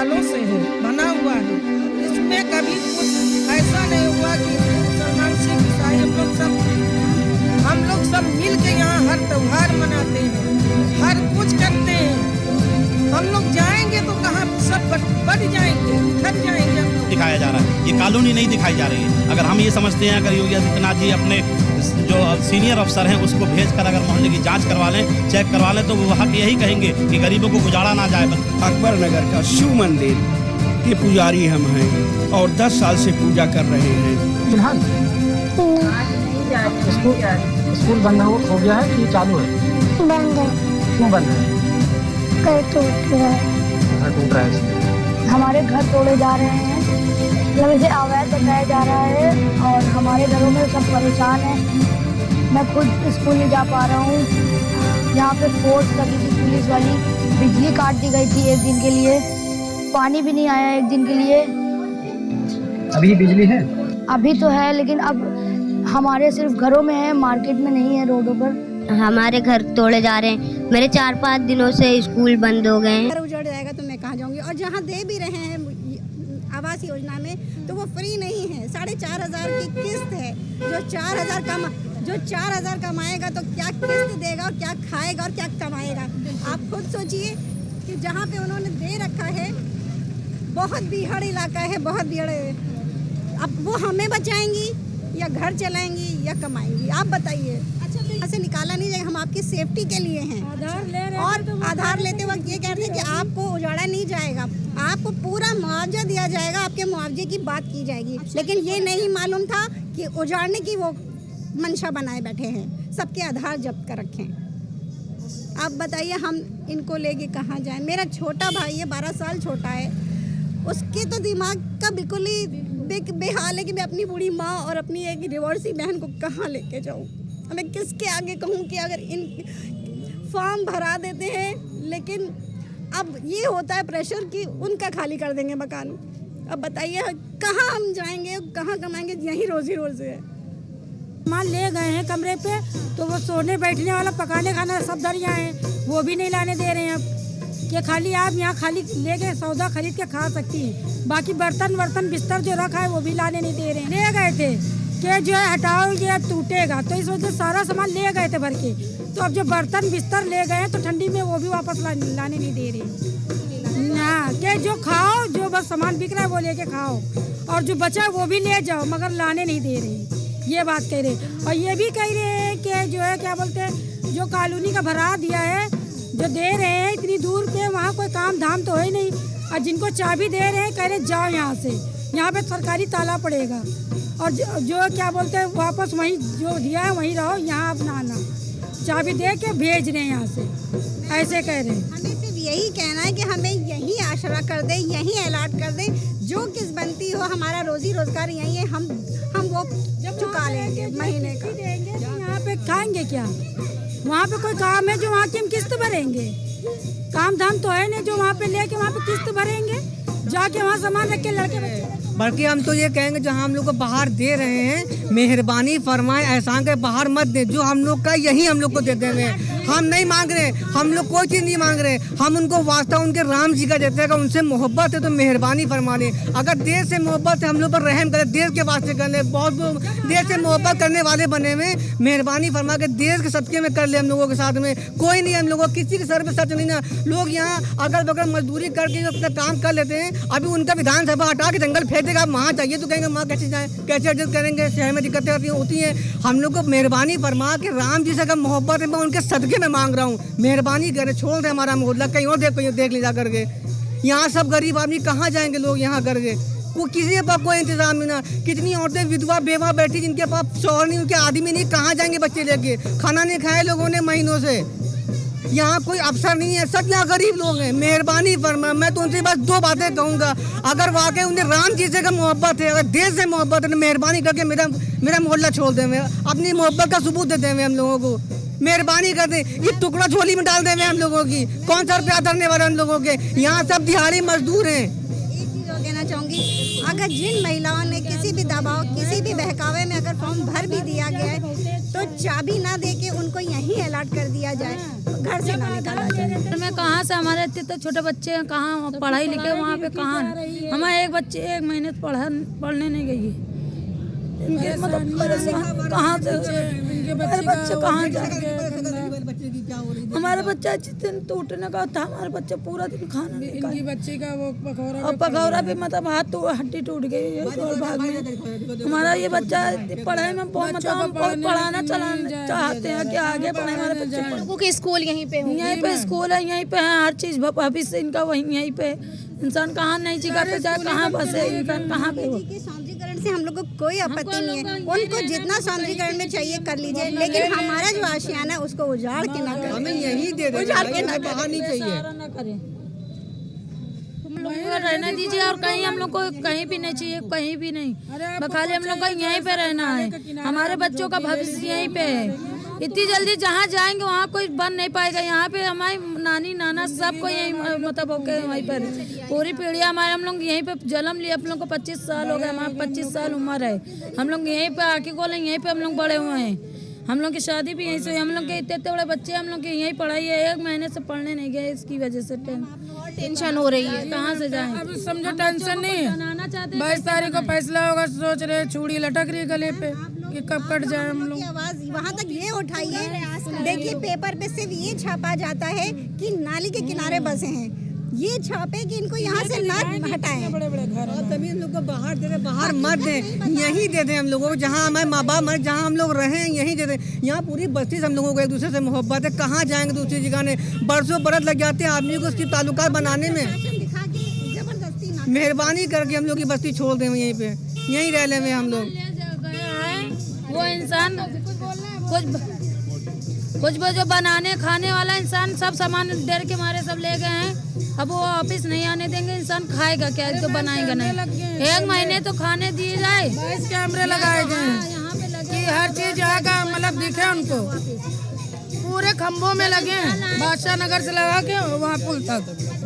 सालों से है, बना हुआ है। इसमें कभी कुछ ऐसा नहीं हुआ कि मुसलमान सिख ईसाई हम लोग सब मिल के यहाँ हर त्योहार मनाते हैं, हर कुछ करते हैं। हम लोग जाएंगे तो कहाँ सब बढ़ जाएंगे, उठर जाएंगे हम लोग। दिखाया जा रहा है, ये कॉलोनी नहीं दिखाई जा रही है। अगर हम ये समझते हैं, अगर योगी आदित्यनाथ जी अपने जो सीनियर अफसर हैं उसको भेजकर अगर मोहल्ले की जांच करवा लें, चेक करवा लें, तो वो वहाँ यही कहेंगे कि गरीबों को गुजारा ना जाए। अकबर नगर का शिव मंदिर के पुजारी हम हैं और 10 साल से पूजा कर रहे हैं। स्कूल बंद हो गया है कि चालू है? बंद है। क्यों बंद है? घर टूट रहा है। घर टूट रहा है इसलिए। हमारे घर तोड़े जा रहे हैं, मतलब इसे अवैध बताया जा रहा है और हमारे घरों में सब परेशान हैं। मैं खुद स्कूल नहीं जा पा रहा हूँ। यहाँ पे फोर्स लगी थी पुलिस वाली, बिजली काट दी गई थी 1 दिन के लिए, पानी भी नहीं आया 1 दिन के लिए। अभी बिजली है? अभी तो है, लेकिन अब हमारे सिर्फ घरों में है, मार्केट में नहीं है, रोडों पर। हमारे घर तोड़े जा रहे हैं। मेरे 4-5 दिनों से स्कूल बंद हो गए हैं। घर उजड़ जाएगा तो मैं कहाँ जाऊँगी। और जहाँ दे भी रहे हैं आवास योजना में, तो वो फ्री नहीं है। 4,500 की किस्त है। जो 4,000 कमाएगा तो क्या किस्त देगा और क्या खाएगा और क्या कमाएगा। आप खुद सोचिए कि जहाँ पे उन्होंने दे रखा है बहुत बीहड़ इलाका है, बहुत बीहड़। अब वो हमें बचाएंगी या घर चलाएंगी या कमाएंगी, आप बताइए। अच्छा, तो यहाँ से निकाला नहीं जाएगा। हम आपकी सेफ्टी के लिए हैं। आधार ले रहे हैं और आधार लेते वक्त ये कहते हैं कि आपको उजाड़ा नहीं जाएगा, आपको पूरा मुआवजा दिया जाएगा, आपके मुआवजे की बात की जाएगी। लेकिन ये नहीं मालूम था कि उजाड़ने की वो मंशा बनाए बैठे हैं, सबके आधार जब्त कर रखे हैं। आप बताइए हम इनको लेके कहाँ जाएं। मेरा छोटा भाई है, 12 साल छोटा है, उसके तो दिमाग का बिल्कुल ही बेहाल है कि मैं अपनी बूढ़ी माँ और अपनी एक डिवोर्सी बहन को कहाँ लेके जाऊँ। मैं किसके आगे कहूँ कि अगर इन फॉर्म भरा देते हैं, लेकिन अब ये होता है प्रेशर कि उनका खाली कर देंगे मकान। अब बताइए कहाँ हम जाएंगे, कहाँ कमाएंगे, यही रोजी रोजी है। सामान ले गए हैं कमरे पे, तो वो सोने बैठने वाला पकाने खाना सब दर यहाँ है, वो भी नहीं लाने दे रहे हैं। अब कि खाली आप यहाँ खाली लेके सौदा खरीद के खा सकती हैं, बाकी बर्तन बिस्तर जो रखा है वो भी लाने नहीं दे रहे हैं। ले गए थे कि जो है हटाओगे अब टूटेगा, तो इस वजह से सारा सामान ले गए थे भर के। तो अब जो बर्तन बिस्तर ले गए हैं तो ठंडी में वो भी वापस लाने नहीं दे रहे ना, कि जो खाओ, जो बस सामान बिक रहा है वो लेके खाओ और जो बचा है वो भी ले जाओ, मगर लाने नहीं दे रहे। ये बात कह रहे। और ये भी कह रहे हैं कि जो है क्या बोलते हैं, जो कॉलोनी का भरा दिया है, जो दे रहे हैं इतनी दूर पे, वहाँ कोई काम धाम तो है नहीं। और जिनको चाबी दे रहे हैं कह रहे जाओ यहाँ से, यहाँ पे सरकारी ताला पड़ेगा। और जो क्या बोलते हैं वापस वहीं जो दिया है वहीं रहो, यहाँ अब ना आना, चाबी दे के भेज रहे हैं यहाँ से, ऐसे कह रहे हैं। हमें सिर्फ यही कहना है कि हमें यही आशरा कर दें, यही अलर्ट कर दें, जो किस बनती हो, हमारा रोजी रोजगार यही है, हम वो चुका लेंगे महीने का। यहाँ पे खाएंगे क्या? वहाँ पे कोई काम है जो वहाँ की हम किस्त भरेंगे? काम धाम तो है नहीं जो वहाँ पे लेके वहाँ पे किस्त भरेंगे, जाके वहाँ सामान रख के लड़के बच्चे। बल्कि हम तो ये कहेंगे जहाँ हम लोग को बाहर दे रहे हैं, मेहरबानी फरमाए एहसान के बाहर मत दे, जो हम लोग का यही हम लोग को देते हुए। हम नहीं मांग रहे, हम लोग कोई चीज़ नहीं मांग रहे, हम उनको वास्ता उनके राम जी का देते हैं। अगर उनसे मोहब्बत है तो मेहरबानी फरमा लें। अगर देश से मोहब्बत है, हम लोग पर रहम करें, देश के वास्ते कर ले। बहुत लोग देश से मोहब्बत करने वाले बने हुए, मेहरबानी फरमा के देश के सदके में कर ले हम लोगों के साथ में। कोई नहीं, हम लोगों किसी के सर पे सच नहीं ना। लोग यहाँ अगल बगल मजदूरी करके अपना काम कर लेते हैं, अभी उनका विधानसभा हटा के जंगल फेंक देगा, वहाँ चाहिए तो कहेंगे वहाँ कैसे जाए, कैसे एडजस्ट करेंगे। शहर में दिक्कतें होती हैं। हम लोग को मेहरबानी फरमा के राम जी से अगर मोहब्बत है, मैं उनके सदके में मांग रहा हूँ, मेहरबानी करे, छोड़ दे हमारा मोहल्ला, कहीं और देख ले जा करके। यहाँ सब गरीब आदमी कहाँ जाएंगे लोग यहाँ करके, वो किसी के पास कोई इंतजाम नहीं ना। कितनी औरतें विधवा बेवा बैठी जिनके पास शौहर नहीं, उनके आदमी नहीं, कहाँ जाएंगे बच्चे लेके? खाना नहीं खाए लोगों ने महीनों से। यहाँ कोई अफसर नहीं है, सब यहाँ गरीब लोग हैं। मेहरबानी फरमा, मैं तो उनसे बस 2 बातें कहूँगा। अगर वाकई उन्हें राम जी से का मोहब्बत है, अगर देश से मोहब्बत है, तो मेहरबानी करके मेरा मोहल्ला छोड़ दें, अपनी मोहब्बत का सबूत देते हैं हम लोगों को। मेहरबानी कर दें, ये टुकड़ा झोली में डाल दें हम लोगों की। कौन सा रुपया धरने वाला हम लोगों के? यहाँ सब दिहाड़ी मजदूर हैं। एक चीज़ और कहना चाहूँगी, अगर जिन महिलाओं ने किसी भी दबाव, किसी भी बहकावे में अगर फॉर्म भर भी दिया गया है तो चाबी ना दे के उनको यहीं अलॉट कर दिया जाए, घर से ना निकाला जाए। मैं कहाँ से, हमारे इतने तो छोटे बच्चे हैं, कहाँ पढ़ाई लिखे वहाँ पे कहाँ, हमारे एक बच्चे 1 महीने पढ़ने नहीं गई है। मतलब कहाँ से मेरे बच्चे कहाँ जाएंगे? हमारा बच्चा जिस दिन टूटने का था, हमारे बच्चे पूरा दिन खाना नहीं खाए। बच्चे का वो पकौड़ा भी मतलब हड्डी टूट गई है दौड़ भाग में। हमारा ये बच्चा पढ़ाई में बहुत मतलब हम बहुत पढ़ाना चलाना चाहते हैं कि आगे पढ़े हमारे बच्चे। के स्कूल यहीं पे स्कूल है, यहीं पे है हर चीज, भविष्य इनका वहीं यहीं पे। इंसान कहाँ नई जगह पे जाए, कहाँ बसे, इंसान कहाँ पे हो। से हम लोग को कोई आपत्ति नहीं है, उनको जितना सौंदर्यीकरण में चाहिए कर लीजिए, लेकिन हमारा जो आशियाना है उसको उजाड़ के ना करें, हमें यही दे दे, उजाड़ के ना बाहर नहीं चाहिए। रहना दीजिए और कहीं हम लोग को कहीं भी नहीं चाहिए, कहीं भी नहीं, खाली हम लोग को यहीं पे रहना है। हमारे बच्चों का भविष्य यहीं पे है। इतनी जल्दी जहाँ जाएंगे वहाँ कोई बन नहीं पाएगा। यहाँ पे हमारी नानी नाना सबको यहीं मतलब ओके वहीं पर पूरी पीढ़ी हमारे, हम लोग यहीं पे जन्म लिए, हम लोग को 25 साल हो गए, हमारा 25 साल उम्र है, हम लोग यहीं पे आके बोले यहीं पे हम लोग बड़े हुए हैं। हम लोग की शादी भी यहीं से, हम लोग के इतने बड़े बच्चे, हम लोग की यहीं पढ़ाई है, 1 महीने से पढ़ने नहीं गए, इसकी वजह से टेंशन हो रही है। कहाँ से जाएं? अब समझो टेंशन नहीं है, 22 तारीख को फैसला होगा, सोच रहे चूड़ी लटक रही गले पे कि कब कट जाए हम लोग। आवाज वहाँ तक ये उठाइए, देखिए पेपर पे सिर्फ ये छापा जाता है कि नाली के किनारे बसे हैं, ये छापे कि इनको यहाँ से ना हटाएं। बड़े बड़े घर और तभी हम लोग को बाहर दे दे, बाहर मत दे, यहीं दे दे हम लोगों को, जहाँ हमारे माँ बाप मर, जहाँ हम लोग रहे यहीं दे दे। यहाँ पूरी बस्ती से हम लोगों को एक दूसरे से मोहब्बत है, कहाँ जाएंगे दूसरी जगह ने, बरसों बरस लग जाते हैं आदमी को उसकी ताल्लुकात बनाने में। मेहरबानी करके हम लोग की बस्ती छोड़ दें, यहीं पे यहीं रह लें हम लोग। वो इंसान कुछ जो बनाने खाने वाला इंसान सब सामान डर के मारे सब ले गए हैं। अब वो ऑफिस नहीं आने देंगे, इंसान खाएगा क्या, तो बनाएगा नहीं। 1 महीने तो खाने दिए जाए। 22 कैमरे लगाए गए हैं कि हर चीज यहाँ का मतलब दिखे उनको, पूरे खम्भों में लगे हैं, बादशाह नगर से लगा के वहाँ पुल तक।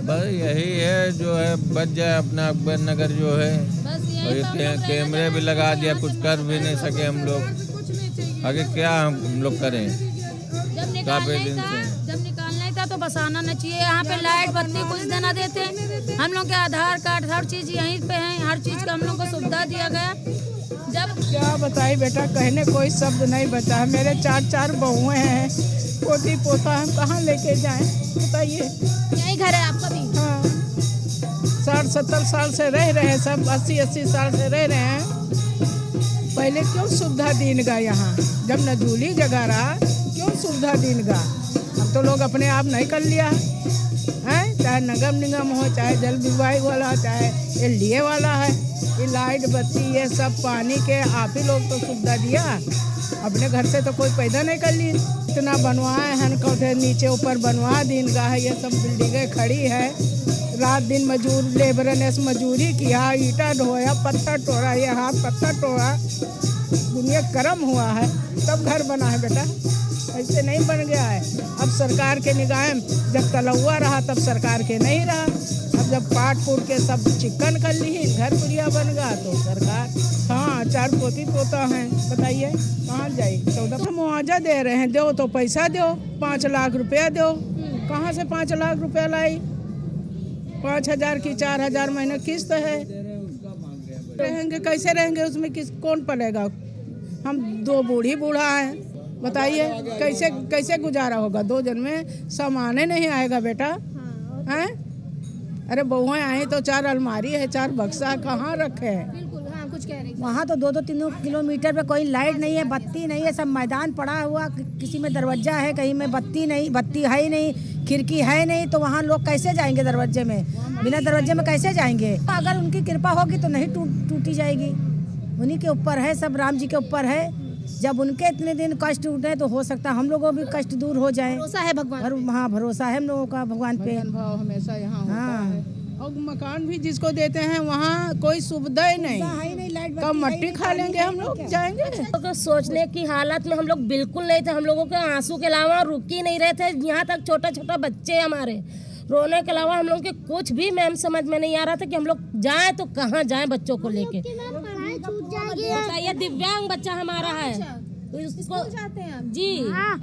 बस यही है जो है, बच जाए अपना अकबर नगर जो है, और कैमरे भी लगा दिया, कुछ कर भी नहीं सके हम लोग, आगे क्या हम लोग करें। जब निकालना था तो बसाना न चाहिए। यहाँ पे लाइट बत्ती कुछ देना देते, हम लोग के आधार कार्ड हर चीज यहीं पे है, हर चीज का हम लोग को सुविधा दिया गया। जब क्या बताइए बेटा, कहने कोई शब्द नहीं बचा है। मेरे 4 बहुएं हैं, पोती पोता, हम कहाँ लेके जाएं बताइए। यही घर है आपका भी? हाँ, 60-70 साल से रह रहे हैं, सब 80-80 साल से रह रहे हैं। पहले क्यों सुविधा दीनगा यहाँ, जब नजूली जगह रहा क्यों सुविधा दीनगा। अब तो लोग अपने आप नहीं कर लिया है, चाहे नगर निगम हो, चाहे जल विभाग वाला, चाहे LDA वाला है, ये लाइट बत्ती ये सब पानी के आप ही लोग तो सुविधा दिया, अपने घर से तो कोई पैदा नहीं कर ली। इतना बनवाए हैं, कोठे नीचे ऊपर बनवा दीनगा है, ये सब बिल्डिंगें खड़ी है, रात दिन मजूर लेबर ने मजूरी किया, ईटा ढोया, पत्थर तोड़ा, ये हाथ पत्थर तोड़ा, दुनिया गर्म हुआ है तब घर बना है बेटा, ऐसे नहीं बन गया है। अब सरकार के निगाह जब तलौआ रहा तब सरकार के नहीं रहा, अब जब पाट फूट के सब चिकन कर ली, घर पुरिया बन गया तो सरकार। हाँ, 4 पोती पोता हैं, बताइए कहाँ जाए। 14 मुआवजा दे रहे हैं, दो तो पैसा दो, 5 लाख रुपया दो, कहाँ से 5 लाख रुपया लाई। 5,000 की 4,000 महीने किस्त है, रहेंगे कैसे रहेंगे उसमें, कौन पड़ेगा। हम 2 बूढ़ी बूढ़ा हैं, बताइए कैसे गुजारा होगा। 2 जन में सामाने नहीं आएगा बेटा, हैं। अरे बहुएं आई तो 4 अलमारी है, 4 बक्सा कहाँ रखे हैं। कुछ कह रही वहाँ तो 2-3 किलोमीटर पे कोई लाइट नहीं है, बत्ती नहीं है, सब मैदान पड़ा हुआ, किसी में दरवाजा है, कहीं में बत्ती नहीं, बत्ती है ही नहीं, खिड़की है नहीं, तो वहाँ लोग कैसे जाएंगे दरवाजे में, बिना दरवाजे में कैसे जाएंगे। अगर उनकी कृपा होगी तो नहीं टूटी जाएगी, उन्हीं के ऊपर है, सब राम जी के ऊपर है। जब उनके इतने दिन कष्ट उठे तो हो सकता है हम लोगों भी कष्ट दूर हो जाए। भरोसा है भगवान, हाँ भरोसा है हम लोगों का भगवान पे। भाव हमेशा यहाँ होता है, और मकान भी जिसको देते हैं वहाँ कोई सुविधा ही नहीं, कब मट्टी खा लेंगे हम लोग, जाएंगे। तो सोचने की हालत में हम लोग बिल्कुल नहीं थे, हम लोगों के आंसू के अलावा रुक ही नहीं रहे थे। यहाँ तक छोटा छोटा बच्चे हमारे रोने के अलावा हम लोग के कुछ भी मैम समझ में नहीं आ रहा था कि हम लोग जाएं तो कहाँ जाएं बच्चों को लेके। बताइए दिव्यांग बच्चा हमारा है, स्कूल जाते हैं जी,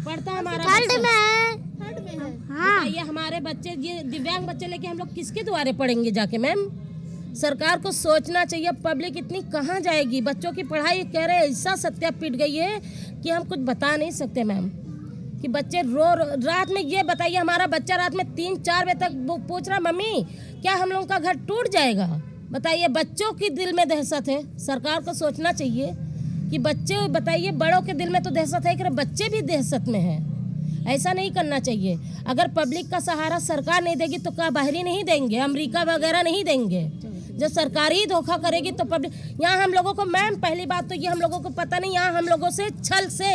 पढ़ता है हमारा थर्ड में। बताइए हमारे बच्चे ये दिव्यांग बच्चे लेके हम लोग किसके द्वारे पढ़ेंगे जाके मैम? सरकार को सोचना चाहिए, पब्लिक इतनी कहाँ जाएगी? बच्चों की पढ़ाई कह रहे ऐसा सत्या पिट गई है कि हम कुछ बता नहीं सकते मैम, कि बच्चे रात में ये बताइए, हमारा बच्चा रात में 3-4 बजे तक वो पूछ रहा मम्मी क्या हम लोगों का घर टूट जाएगा? बताइए बच्चों की दिल में दहशत है। सरकार को सोचना चाहिए कि बच्चे, बताइए बड़ों के दिल में तो दहशत है कि बच्चे भी दहशत में हैं। ऐसा नहीं करना चाहिए। अगर पब्लिक का सहारा सरकार नहीं देगी तो क्या बाहरी नहीं देंगे, अमेरिका वगैरह नहीं देंगे? जब सरकार ही धोखा करेगी तो पब्लिक, यहाँ हम लोगों को मैम पहली बात तो ये हम लोगों को पता नहीं, यहाँ हम लोगों से छल से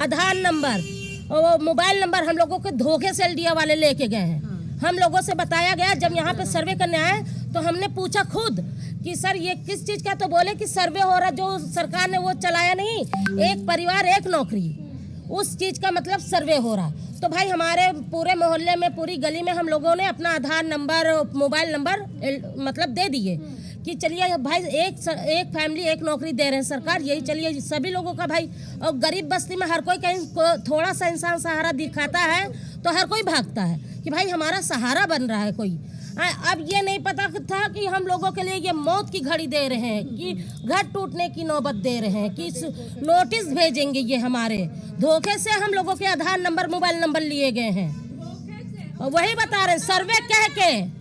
आधार नंबर और मोबाइल नंबर हम लोगों के धोखे से LDA वाले लेके गए हैं। हम लोगों से बताया गया, जब यहाँ पे सर्वे करने आए तो हमने पूछा खुद कि सर ये किस चीज़ का, तो बोले कि सर्वे हो रहा, जो सरकार ने वो चलाया नहीं, एक परिवार एक नौकरी, उस चीज़ का मतलब सर्वे हो रहा। तो भाई हमारे पूरे मोहल्ले में, पूरी गली में हम लोगों ने अपना आधार नंबर, मोबाइल नंबर मतलब दे दिए कि चलिए भाई एक फैमिली एक नौकरी दे रहे हैं सरकार, यही चलिए सभी लोगों का भाई। और गरीब बस्ती में हर कोई कहीं थोड़ा सा इंसान सहारा दिखाता है तो हर कोई भागता है कि भाई हमारा सहारा बन रहा है कोई। अब ये नहीं पता था कि हम लोगों के लिए ये मौत की घड़ी दे रहे हैं, कि घर टूटने की नौबत दे रहे हैं, कि नोटिस भेजेंगे। ये हमारे धोखे से हम लोगों के आधार नंबर, मोबाइल नंबर लिए गए हैं, और वही बता रहे सर्वे कह के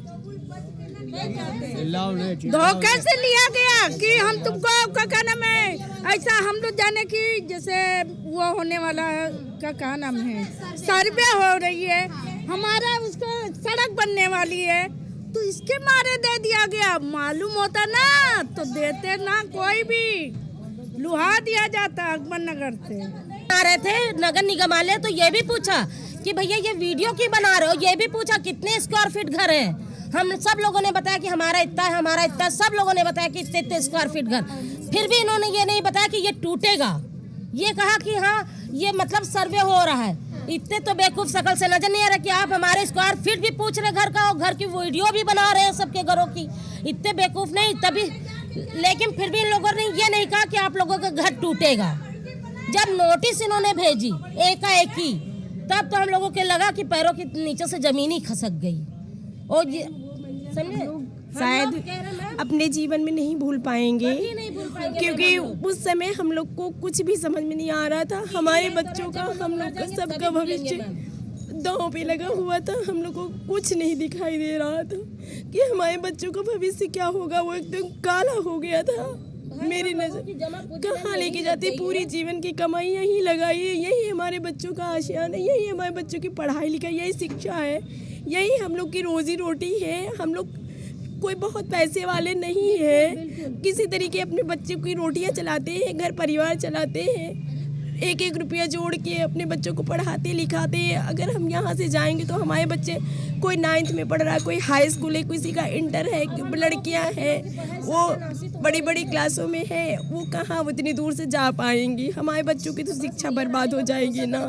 धोखे से लिया गया कि हम तुमको क्या नाम है, ऐसा हम लोग जाने की जैसे वो होने वाला है, क्या नाम है, सर्वे हो रही है हमारा, उसको सड़क बनने वाली है, तो इसके मारे दे दिया गया। मालूम होता ना तो देते ना, कोई भी लुहा दिया जाता अकबर नगर से। आ रहे थे नगर निगम वाले तो ये भी पूछा कि भैया ये वीडियो क्यों बना रहे हो, ये भी पूछा कितने स्क्वायर फीट घर है। हम सब लोगों ने बताया कि हमारा इतना है, हमारा इतना, सब लोगों ने बताया कि इतने स्क्वायर फीट घर। फिर भी इन्होंने ये नहीं बताया कि ये टूटेगा, ये कहा कि हाँ ये मतलब सर्वे हो रहा है। इतने तो बेवकूफ शकल से नजर नहीं आ रहा कि आप हमारे स्क्वायर फीट भी पूछ रहे घर का, और घर की वीडियो भी बना रहे हैं सबके घरों की। इतने बेवकूफ नहीं तभी, लेकिन फिर भी इन लोगों ने ये नहीं कहा कि आप लोगों का घर टूटेगा। जब नोटिस इन्होंने भेजी एकाएक ही, तब तो हम लोगों के लगा कि पैरों के नीचे से जमीन ही खसक गई। और ये समझे, शायद अपने जीवन में नहीं भूल पाएंगे, क्योंकि उस समय हम लोग को कुछ भी समझ में नहीं आ रहा था। हमारे बच्चों का, हम लोग का, सबका भविष्य दांव पे लगा हुआ था। हम लोग को कुछ नहीं दिखाई दे रहा था कि हमारे बच्चों का भविष्य क्या होगा। वो एकदम काला हो गया था। मेरी नजर कहाँ लेके जाती, पूरी जीवन की कमाई यहीं लगाई है, यही हमारे बच्चों का आशियान है, यही हमारे बच्चों की पढ़ाई लिखाई, यही शिक्षा है, यही हम लोग की रोजी रोटी है। हम लोग कोई बहुत पैसे वाले नहीं है, किसी तरीके अपने बच्चे की रोटियां चलाते हैं, घर परिवार चलाते हैं, एक एक रुपया जोड़ के अपने बच्चों को पढ़ाते लिखाते हैं। अगर हम यहाँ से जाएंगे तो हमारे बच्चे, कोई 9th में पढ़ रहा है, कोई हाई स्कूल है, किसी का इंटर है, लड़कियाँ हैं वो बड़ी बड़ी क्लासों में है, वो कहाँ उतनी दूर से जा पाएंगी। हमारे बच्चों की तो शिक्षा बर्बाद हो जाएगी ना।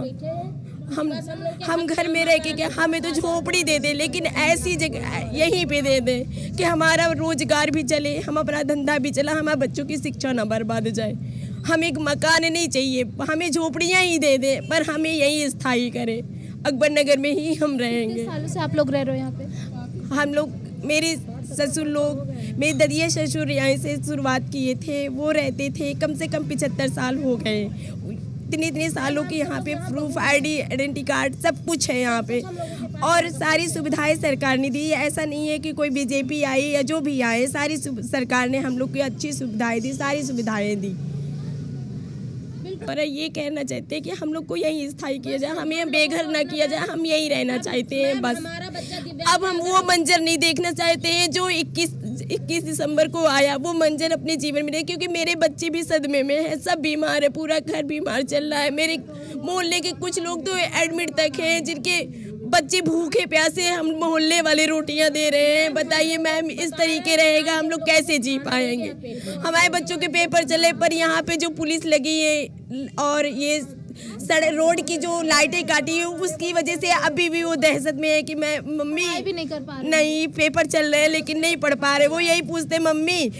हम घर में रह के क्या, हमें तो झोपड़ी दे दे, लेकिन ऐसी जगह यहीं पे दे दे कि हमारा रोजगार भी चले, हम अपना धंधा भी चला, हमारे बच्चों की शिक्षा ना बर्बाद हो जाए। हमें एक मकान नहीं चाहिए, हमें झोपड़ियाँ ही दे दे, पर हमें यहीं स्थायी करे, अकबर नगर में ही हम रहेंगे। सालों से आप लोग रह रहे हो यहाँ पे? हम लोग, मेरे ससुर लोग, मेरे ददिया ससुर यहाँ से शुरुआत किए थे, वो रहते थे, कम से कम 75 साल हो गए। इतने सालों के यहाँ पे प्रूफ, ID, आइडेंटिटी कार्ड सब कुछ है यहाँ पे, और सारी सुविधाएं सरकार ने दी। ऐसा नहीं है कि कोई BJP आई या जो भी आए, सारी सरकार ने हम लोग को अच्छी सुविधाएं दी, सारी सुविधाएं दी। और ये कहना चाहते हैं कि हम लोग को यहीं स्थायी किया जाए, हमें बेघर ना किया जाए, हम यहीं रहना चाहते हैं बस। अब हम वो मंजर नहीं देखना चाहते हैं जो 21 दिसंबर को आया, वो मंजर अपने जीवन में, क्योंकि मेरे बच्चे भी सदमे में हैं, सब बीमार है, पूरा घर बीमार चल रहा है। मेरे मोहल्ले के कुछ लोग तो एडमिट तक हैं, जिनके बच्चे भूखे प्यासे, हम मोहल्ले वाले रोटियां दे रहे हैं। बताइए मैम, इस तरीके रहेगा हम लोग कैसे जी पाएंगे? हमारे बच्चों के पेपर चले, पर यहाँ पे जो पुलिस लगी है और ये रोड की जो लाइटें काटी है उसकी वजह से अभी भी वो दहशत में है कि मैं मम्मी भी नहीं कर पा रहे। नहीं, पेपर चल रहे हैं लेकिन नहीं पढ़ पा रहे। वो यही पूछते मम्मी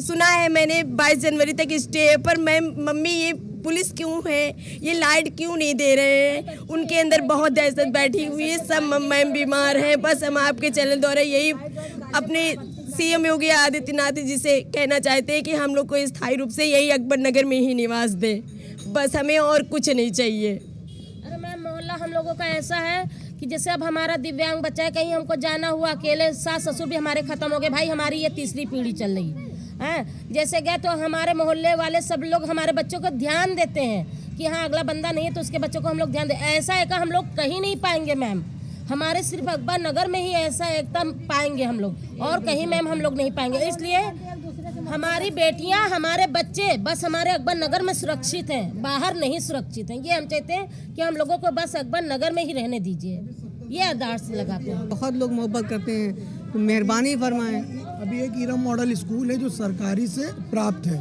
सुना है मैंने 22 जनवरी तक स्टे है, पर मैं मम्मी ये पुलिस क्यों है, ये लाइट क्यों नहीं दे रहे हैं। उनके अंदर बहुत दहशत बैठी हुई है, सब मैम बीमार हैं। बस हम आपके चैनल द्वारा यही अपने सीएम योगी आदित्यनाथ जी से कहना चाहते हैं कि हम लोग को स्थायी रूप से यही अकबर नगर में ही निवास दे, बस हमें और कुछ नहीं चाहिए। अरे मैम, मोहल्ला हम लोगों का ऐसा है कि जैसे अब हमारा दिव्यांग बच्चा है, कहीं हमको जाना हुआ अकेले, सास ससुर भी हमारे खत्म हो गए। भाई हमारी ये तीसरी पीढ़ी चल रही है। जैसे गए तो हमारे मोहल्ले वाले सब लोग हमारे बच्चों को ध्यान देते हैं कि हाँ अगला बंदा नहीं है तो उसके बच्चों को हम लोग ध्यान दे। ऐसा है कि हम लोग कहीं नहीं पाएंगे मैम, हमारे सिर्फ अकबर नगर में ही ऐसा एकता पाएंगे हम लोग, और कहीं मैम हम लोग नहीं पाएंगे। इसलिए हमारी बेटियां, हमारे बच्चे बस हमारे अकबर नगर में सुरक्षित हैं, बाहर नहीं सुरक्षित हैं। ये हम चाहते हैं कि हम लोगों को बस अकबर नगर में ही रहने दीजिए, ये अरदास लगाते हैं। बहुत लोग मोहब्बत करते हैं, तो मेहरबानी फरमाएं। अभी एक इरम मॉडल स्कूल है जो सरकारी से प्राप्त है,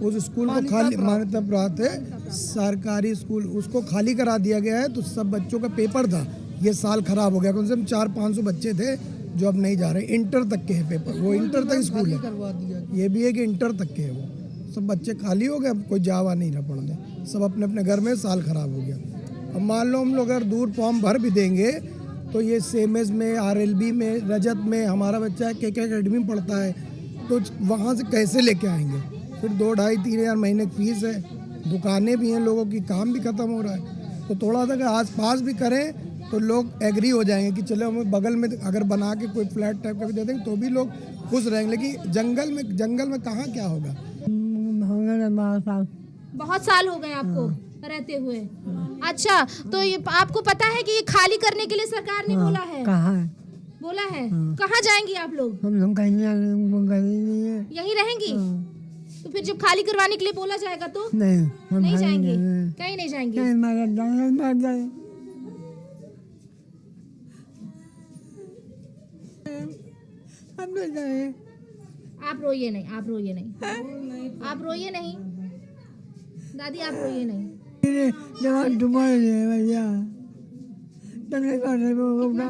उस स्कूल को खाली मान्यता प्राप्त है, सरकारी स्कूल, उसको खाली करा दिया गया है। तो सब बच्चों का पेपर था, ये साल खराब हो गया। कम से कम 400-500 बच्चे थे जो अब नहीं जा रहे। इंटर तक के है पेपर, वो इंटर तक स्कूल है, ये भी है कि इंटर तक के है। वो सब बच्चे खाली हो गए, अब कोई जावा नहीं रहा पढ़ने, सब अपने अपने घर में, साल खराब हो गया। अब मान लो हम लोग अगर दूर फॉर्म भर भी देंगे तो ये सेमेज में, आरएलबी में, रजत में हमारा बच्चा है KK अकेडमी में पढ़ता है, तो वहाँ से कैसे लेके आएंगे। फिर 2-2.5-3 हज़ार महीने की फीस है, दुकानें भी हैं, लोगों की काम भी खत्म हो रहा है। तो थोड़ा सा अगर आस पास भी करें तो लोग एग्री हो जाएंगे कि चलो हमें बगल में अगर बना के कोई फ्लैट टाइप का भी दे देंगे तो भी लोग खुश रहेंगे। लेकिन जंगल में कहाँ क्या होगा। बहुत साल हो गए आपको रहते हुए। अच्छा, तो ये आपको पता है कि ये खाली करने के लिए सरकार ने बोला है? कहाँ बोला है? कहाँ जाएंगे आप लोग? हम लोग कहीं नहीं है, यहीं रहेंगी? तो फिर जब खाली करवाने के लिए बोला जाएगा तो नहीं जाएंगे, कहीं नहीं जाएंगे। आप रोइए नहीं, आप रोइए नहीं, आप रोइए नहीं दादी, आप रोइए नहीं।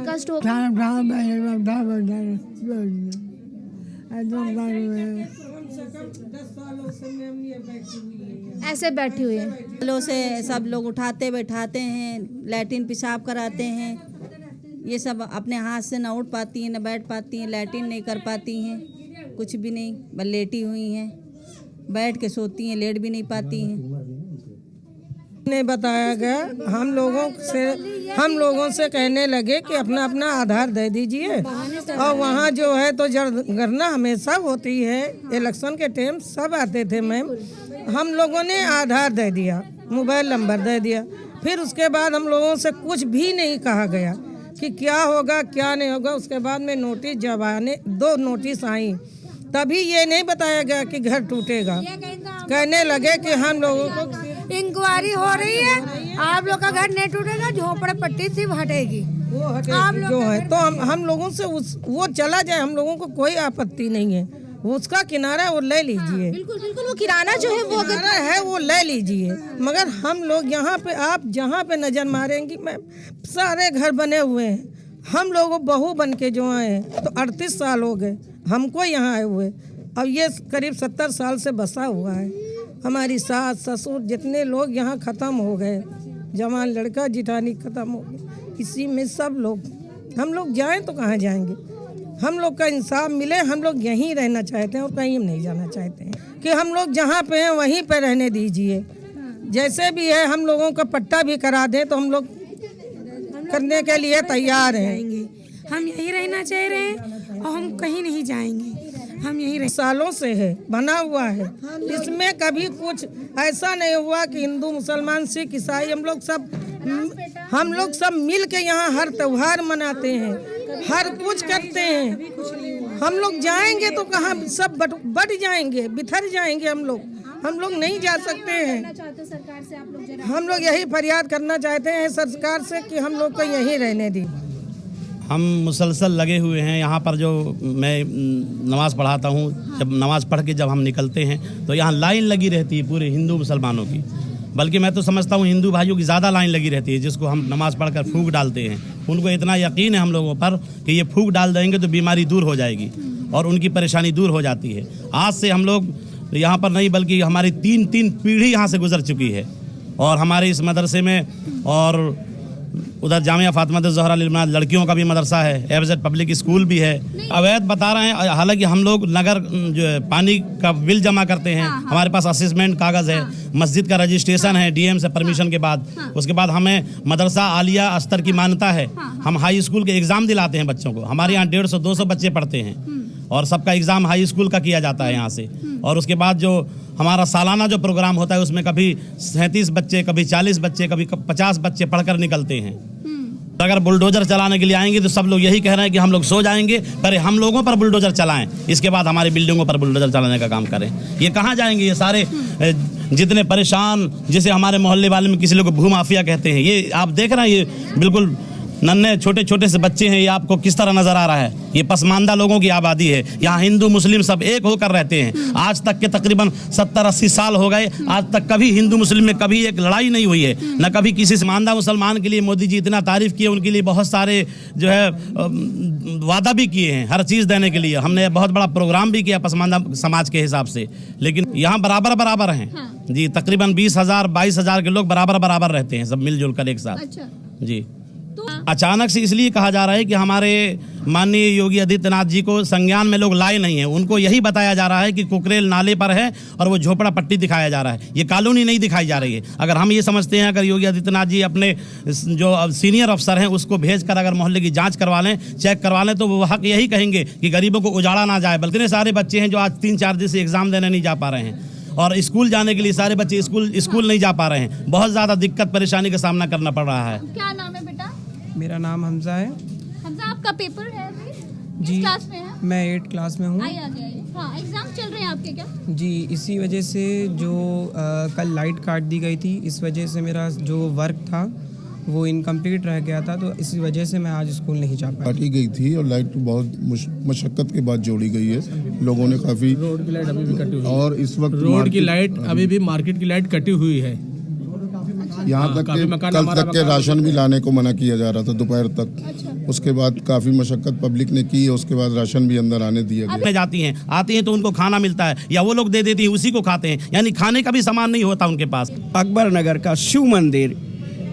कष्ट हो ऐसे बैठी हुई है। सालों से सब लोग उठाते बैठाते हैं, लैट्रिन पेशाब कराते हैं, ये सब अपने हाथ से ना उठ पाती हैं, ना बैठ पाती हैं, लैट्रिन नहीं कर पाती हैं, कुछ भी नहीं, बस लेटी हुई हैं, बैठ के सोती हैं, लेट भी नहीं पाती हैं। ने बताया गया, हम लोगों से कहने लगे कि अपना अपना आधार दे दीजिए। और वहाँ जो है तो जनगणना हमेशा होती है, इलेक्शन के टाइम सब आते थे मैम, हम लोगों ने आधार दे दिया, मोबाइल नंबर दे दिया। फिर उसके बाद हम लोगों से कुछ भी नहीं कहा गया कि क्या होगा क्या नहीं होगा। उसके बाद में नोटिस जब आने 2 नोटिस आई, तभी ये नहीं बताया गया कि घर टूटेगा। कहने लगे कि हम लोगों को इंक्वायरी हो रही है, आप लोग का घर नहीं टूटेगा, झोपड़ पट्टी सिर्फ हटेगी, वो हटेगी जो है। तो हम लोगों से वो चला जाए, हम लोगों को कोई आपत्ति नहीं है, उसका किनारा वो ले लीजिए। बिल्कुल बिल्कुल, वो किराना जो है वो अगर है वो ले लीजिए। मगर हम लोग यहाँ पे, आप जहाँ पे नजर मारेंगी मैम, सारे घर बने हुए हैं। हम लोग बहू बन के जो आए हैं तो 38 साल हो गए हमको यहाँ आए हुए। अब ये करीब 70 साल से बसा हुआ है। हमारी सास ससुर जितने लोग यहाँ ख़त्म हो गए, जवान लड़का जिठानी ख़त्म हो गए, इसी में सब लोग। हम लोग जाएं तो कहाँ जाएंगे, हम लोग का इंसाफ मिले। हम लोग यहीं रहना चाहते हैं और कहीं हम नहीं जाना चाहते हैं कि हम लोग जहाँ पे हैं वहीं पे रहने दीजिए। जैसे भी है हम लोगों का पट्टा भी करा दें तो हम लोग करने के लिए तैयार हैं। हम यहीं रहना चाह रहे हैं और हम कहीं नहीं जाएंगे, हम यहीं सालों से है बना हुआ है। इसमें कभी कुछ ऐसा नहीं हुआ कि हिंदू मुसलमान सिख ईसाई, हम लोग सब मिल के यहाँ हर त्योहार मनाते हैं, हर कुछ करते हैं। हम लोग जाएंगे तो कहाँ सब बट जाएंगे, बिखर जाएंगे। हम लोग नहीं जा सकते हैं। सरकार से आप लोग हम लोग यही फरियाद करना चाहते हैं सरकार से कि हम लोग को यहीं रहने दी। हम मुसलसल लगे हुए हैं यहाँ पर। जो मैं नमाज़ पढ़ाता हूँ, जब नमाज़ पढ़ के जब हम निकलते हैं तो यहाँ लाइन लगी रहती है पूरे हिंदू मुसलमानों की। बल्कि मैं तो समझता हूँ हिंदू भाइयों की ज़्यादा लाइन लगी रहती है, जिसको हम नमाज़ पढ़कर फूंक डालते हैं। उनको इतना यकीन है हम लोगों पर कि ये फूंक डाल देंगे तो बीमारी दूर हो जाएगी और उनकी परेशानी दूर हो जाती है। आज से हम लोग यहाँ पर नहीं बल्कि हमारी तीन पीढ़ी यहाँ से गुजर चुकी है और हमारे इस मदरसे में और उधर जामिया फातिमा ज़हरा लिल-बनात लड़कियों का भी मदरसा है, एफजेड पब्लिक स्कूल भी है। अवैध बता रहे हैं, हालांकि हम लोग नगर जो है पानी का बिल जमा करते हैं, हमारे पास असेसमेंट कागज़ है, मस्जिद का रजिस्ट्रेशन है डीएम से परमिशन के बाद, उसके बाद हमें मदरसा आलिया स्तर की मान्यता है। हम हाई स्कूल के एग्ज़ाम दिलाते हैं बच्चों को, हमारे यहाँ 150-200 बच्चे पढ़ते हैं और सबका एग्ज़ाम हाई स्कूल का किया जाता है यहाँ से। और उसके बाद जो हमारा सालाना जो प्रोग्राम होता है उसमें कभी 37 बच्चे, कभी 40 बच्चे, कभी 50 बच्चे पढ़कर निकलते हैं। अगर बुलडोजर चलाने के लिए आएंगे तो सब लोग यही कह रहे हैं कि हम लोग सो जाएंगे, पर हम लोगों पर बुलडोजर चलाएं, इसके बाद हमारी बिल्डिंगों पर बुलडोजर चलाने का काम करें। ये कहाँ जाएंगे ये सारे जितने परेशान, जिसे हमारे मोहल्ले वाले में किसी लोग भूमाफिया कहते हैं, ये आप देख रहे हैं, ये बिल्कुल नन्हे छोटे छोटे से बच्चे हैं। ये आपको किस तरह नजर आ रहा है? ये पसमानदा लोगों की आबादी है। यहाँ हिंदू मुस्लिम सब एक होकर रहते हैं। आज तक के तकरीबन 70-80 साल हो गए, आज तक कभी हिंदू मुस्लिम में कभी एक लड़ाई नहीं हुई है, न कभी किसी पसमानदा मुसलमान के लिए मोदी जी इतना तारीफ किए, उनके लिए बहुत सारे जो है वादा भी किए हैं हर चीज़ देने के लिए। हमने बहुत बड़ा प्रोग्राम भी किया पसमानदा समाज के हिसाब से, लेकिन यहाँ बराबर हैं जी। तकरीबन 20,000-22,000 के लोग बराबर रहते हैं, सब मिलजुल कर एक साथ जी। अचानक से इसलिए कहा जा रहा है कि हमारे माननीय योगी आदित्यनाथ जी को संज्ञान में लोग लाए नहीं हैं। उनको यही बताया जा रहा है कि कुकरेल नाले पर है और वो झोपड़ा पट्टी दिखाया जा रहा है, ये कॉलोनी नहीं दिखाई जा रही है। अगर हम ये समझते हैं अगर योगी आदित्यनाथ जी अपने जो सीनियर अफसर हैं उसको भेज कर अगर मोहल्ले की जाँच करवा लें, चेक करवा लें, तो वो हक यही कहेंगे कि गरीबों को उजाड़ा ना जाए। बल्कि सारे बच्चे हैं जो आज 3-4 दिन से एग्ज़ाम देने नहीं जा पा रहे हैं और स्कूल जाने के लिए सारे बच्चे स्कूल नहीं जा पा रहे हैं। बहुत ज़्यादा दिक्कत परेशानी का सामना करना पड़ रहा है। क्या नाम है बेटा? मेरा नाम हमजा है। हमजा, आपका पेपर है अभी? जी, किस क्लास में है? मैं 8 क्लास में हूँ। आइए। हाँ, एग्जाम चल रहे हैं आपके क्या? जी, इसी वजह से जो कल लाइट काट दी गई थी, इस वजह से मेरा जो वर्क था वो इनकम्प्लीट रह गया था, तो इसी वजह से मैं आज स्कूल नहीं जा पाया। काटी गई थी और लाइट बहुत मशक्क़त के बाद जोड़ी गई है। लोगों ने काफ़ी, रोड की लाइट अभी भी कटी हुई है और इस वक्त रोड की लाइट अभी भी मार्केट की लाइट कटी हुई है। यहाँ तक कल तक के राशन भी लाने को मना किया जा रहा था दोपहर तक। उसके बाद काफ़ी मशक्क़त पब्लिक ने की, उसके बाद राशन भी अंदर आने दिया गया। आती हैं तो उनको खाना मिलता है या वो लोग दे देती हैं, उसी को खाते हैं, यानी खाने का भी सामान नहीं होता उनके पास। अकबर नगर का शिव मंदिर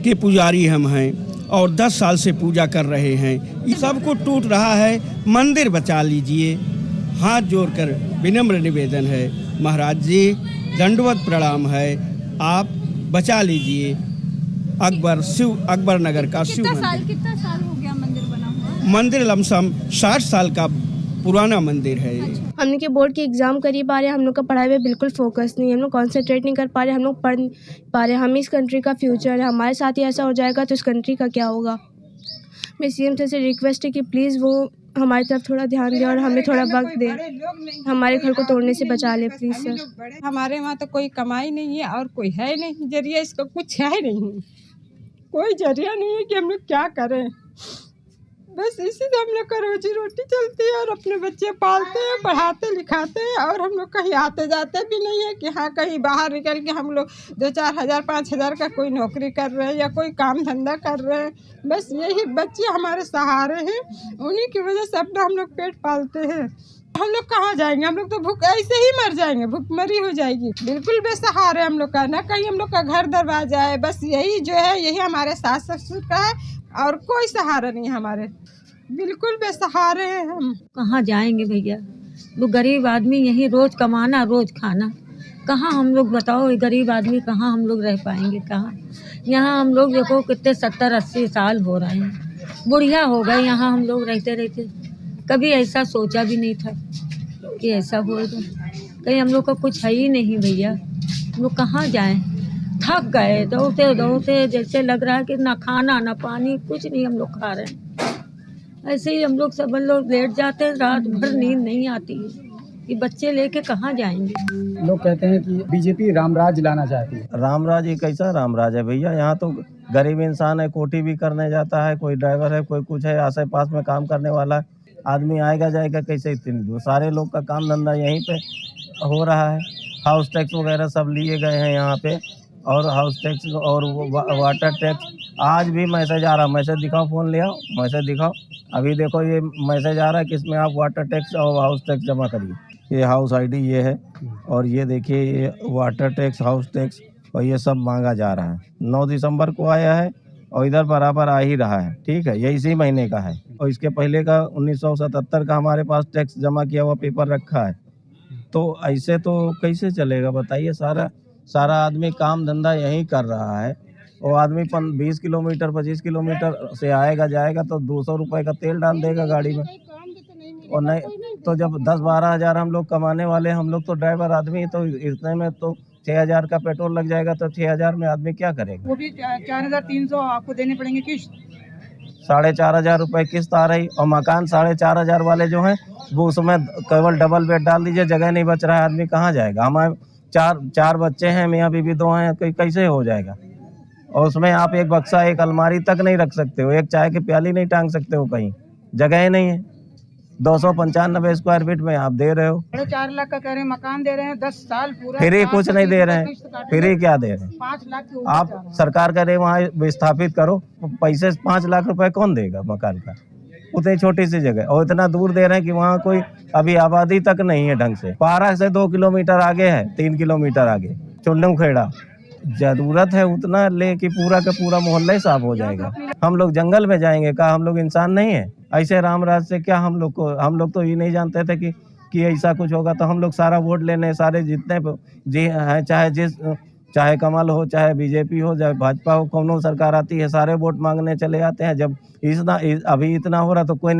के पुजारी हम हैं और 10 साल से पूजा कर रहे हैं। सबको टूट रहा है, मंदिर बचा लीजिए। हाथ जोड़कर विनम्र निवेदन है, महाराज जी दंडवत प्रणाम है, आप बचा लीजिए। अकबर नगर का शिव मंदिर। कितना साल हो गया मंदिर बना हुआ? मंदिर लमसम 60 साल का पुराना मंदिर है। हम लोग के बोर्ड के एग्ज़ाम कर ही पा रहे हैं, हम लोग का पढ़ाई में बिल्कुल फोकस नहीं है, हम लोग कॉन्सेंट्रेट नहीं कर पा रहे, हम लोग पढ़ पा रहे। हम इस कंट्री का फ्यूचर है, हमारे साथ ही ऐसा हो जाएगा तो इस कंट्री का क्या होगा। मैं सीएम से रिक्वेस्ट है कि प्लीज़ वो हमारी तरफ थोड़ा ध्यान दें और हमें थोड़ा वक्त दें, हमारे घर को तोड़ने से बचा ले प्लीज़ सर। हमारे वहाँ तो कोई कमाई नहीं है और कोई है नहीं जरिया, इसका कुछ है नहीं, कोई जरिया नहीं है कि हम लोग क्या करें। बस इसी से हम लोग का रोजी रोटी चलती है और अपने बच्चे पालते हैं, पढ़ाते लिखाते हैं, और हम लोग कहीं आते जाते भी नहीं है कि हाँ कहीं बाहर निकल के हम लोग 2-4 हज़ार 5 हज़ार का कोई नौकरी कर रहे हैं या कोई काम धंधा कर रहे हैं। बस यही बच्चे हमारे सहारे हैं, उन्हीं की वजह से अपना हम लोग पेट पालते हैं। हम लोग कहाँ जाएंगे? हम लोग तो भूख ऐसे ही मर जाएंगे, भूखमरी हो जाएगी। बिल्कुल बेसहारे हम लोग का, ना कहीं हम लोग का घर दरवाजा है, बस यही जो है यही हमारे सास ससुर का है और कोई सहारा नहीं हमारे, बिल्कुल बेसहारे हैं हम। कहाँ जाएंगे भैया? वो गरीब आदमी यही रोज कमाना रोज खाना, कहाँ हम लोग बताओ, गरीब आदमी कहाँ हम लोग रह पाएंगे? कहाँ यहाँ हम लोग देखो कितने 70-80 साल हो रहे हैं, बुढ़िया हो गए यहाँ हम लोग रहते रहते। कभी ऐसा सोचा भी नहीं था कि ऐसा होगा, कहीं हम लोग का कुछ है ही नहीं भैया। हम लोग कहाँ जाएं? थक गए दौड़ते दौड़ते, जैसे लग रहा है कि ना खाना ना पानी कुछ नहीं हम लोग खा रहे हैं। ऐसे ही हम लोग सब लोग लेट जाते हैं, रात भर नींद नहीं आती है कि बच्चे लेके कहाँ जाएंगे। लोग कहते हैं कि बीजेपी रामराज लाना चाहती है। रामराज ये कैसा रामराज है भैया? यहाँ तो गरीब इंसान है, कोठी भी करने जाता है, कोई ड्राइवर है, कोई कुछ है, आस पास में काम करने वाला आदमी आएगा जाएगा कैसे? इतनी दूर सारे लोग का काम धंधा यहीं पे हो रहा है, हाउस टैक्स वगैरह सब लिए गए हैं यहाँ पे, और हाउस टैक्स और वाटर टैक्स। आज भी मैसेज आ रहा, मैसेज दिखाओ, फ़ोन ले आओ, मैसेज दिखाओ। अभी देखो ये मैसेज आ रहा है कि इसमें आप वाटर टैक्स और हाउस टैक्स जमा करिए। ये हाउस आईडी ये है, और ये देखिए ये वाटर टैक्स, हाउस टैक्स और ये सब मांगा जा रहा है। 9 दिसंबर को आया है और इधर बराबर आ ही रहा है। ठीक है, ये इसी महीने का है और इसके पहले का 1977 का हमारे पास टैक्स जमा किया हुआ पेपर रखा है। तो ऐसे तो कैसे चलेगा बताइए। सारा आदमी काम धंधा यहीं कर रहा है, और आदमी 20 किलोमीटर 25 किलोमीटर से आएगा जाएगा तो 200 रुपये का तेल डाल देगा गाड़ी में। और नहीं तो जब 10-12 हज़ार हम लोग कमाने वाले, हम लोग तो ड्राइवर आदमी, तो इतने में तो 6,000 का पेट्रोल लग जाएगा, तो 6,000 में आदमी क्या करेगा। वो भी 4,300 आपको देने पड़ेंगे किस्त। 4,500 रुपये किस्त आ रही, और मकान 4,500 वाले जो हैं वो उसमें केवल डबल बेड डाल दीजिए, जगह नहीं बच रहा है, आदमी कहाँ जाएगा। हमारे चार बच्चे हैं, मियाँ बीवी 2 हैं, कैसे हो जाएगा। और उसमें आप एक बक्सा, एक अलमारी तक नहीं रख सकते हो, एक चाय की प्याली नहीं टांग सकते हो, कहीं जगह ही नहीं है। 295 स्क्वायर फीट में आप दे रहे हो। 4 लाख का कह रहे हैं मकान दे रहे हैं, 10 साल पूरा फ्री कुछ नहीं दे रहे हैं, फ्री क्या दे रहे हैं। 5 लाख आप सरकार करे वहाँ विस्थापित करो, पैसे 5 लाख रुपए कौन देगा मकान का, उतनी छोटी सी जगह, और इतना दूर दे रहे हैं कि वहाँ कोई अभी आबादी तक नहीं है ढंग से। पारा से 2 किलोमीटर आगे है, 3 किलोमीटर आगे चुंडम खेड़ा। जरूरत है उतना ले कि पूरा का पूरा मोहल्ला ही साफ हो जाएगा। हम लोग जंगल में जाएंगे का, हम लोग इंसान नहीं है। ऐसे रामराज से क्या हम लोग तो ये नहीं जानते थे कि ऐसा कुछ होगा। तो हम लोग सारा वोट लेने, सारे जितने जी हैं, चाहे कमल हो, चाहे बीजेपी हो, चाहे भाजपा हो, कौनो सरकार आती है, सारे वोट मांगने चले जाते हैं। जब अभी इतना हो रहा तो कोई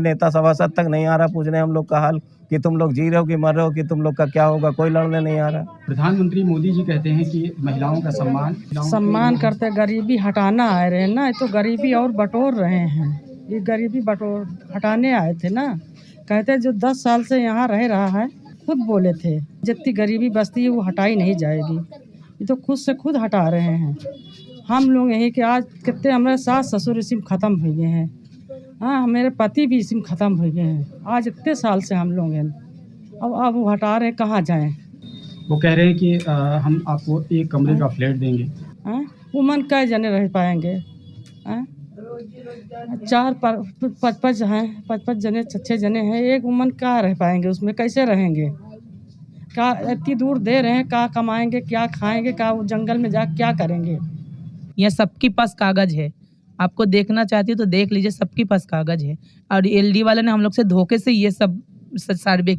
नेता सभासद तक नहीं आ रहा पूछने हम लोग का हाल कि तुम लोग जी रहे हो कि मर रहे हो, कि तुम लोग का क्या होगा, कोई लड़ने नहीं आ रहा। प्रधानमंत्री मोदी जी कहते हैं कि महिलाओं का सम्मान करते, गरीबी हटाना आए रहे ना, तो गरीबी और बटोर रहे हैं। ये गरीबी हटाने आए थे ना, कहते जो 10 साल से यहाँ रह रहा है, खुद बोले थे जितनी गरीबी बस्ती है वो हटाई नहीं जाएगी। ये तो खुद से खुद हटा रहे हैं। हम लोग यही कि आज कितने हमारे सास ससुर इसी में ख़त्म हो गए हैं। हाँ, मेरे पति भी इसी में ख़त्म हो गए हैं। आज इतने साल से हम लोग हैं, अब वो हटा रहे, कहाँ जाएं। वो कह रहे हैं कि हम आपको एक कमरे का फ्लैट देंगे। वो मन कै जने रह पाएंगे। 4-5 हैं, 5 जने 6 जने हैं, एक उमन क्या रह पाएंगे उसमें, कैसे रहेंगे। क्या इतनी दूर दे रहे हैं, क्या कमाएंगे, क्या खाएंगे, क्या वो जंगल में जा क्या करेंगे। यहाँ सबके पास कागज है, आपको देखना चाहती हो तो देख लीजिए, सबके पास कागज है। और एलडी वाले ने हम लोग से धोखे से ये सब सर्वे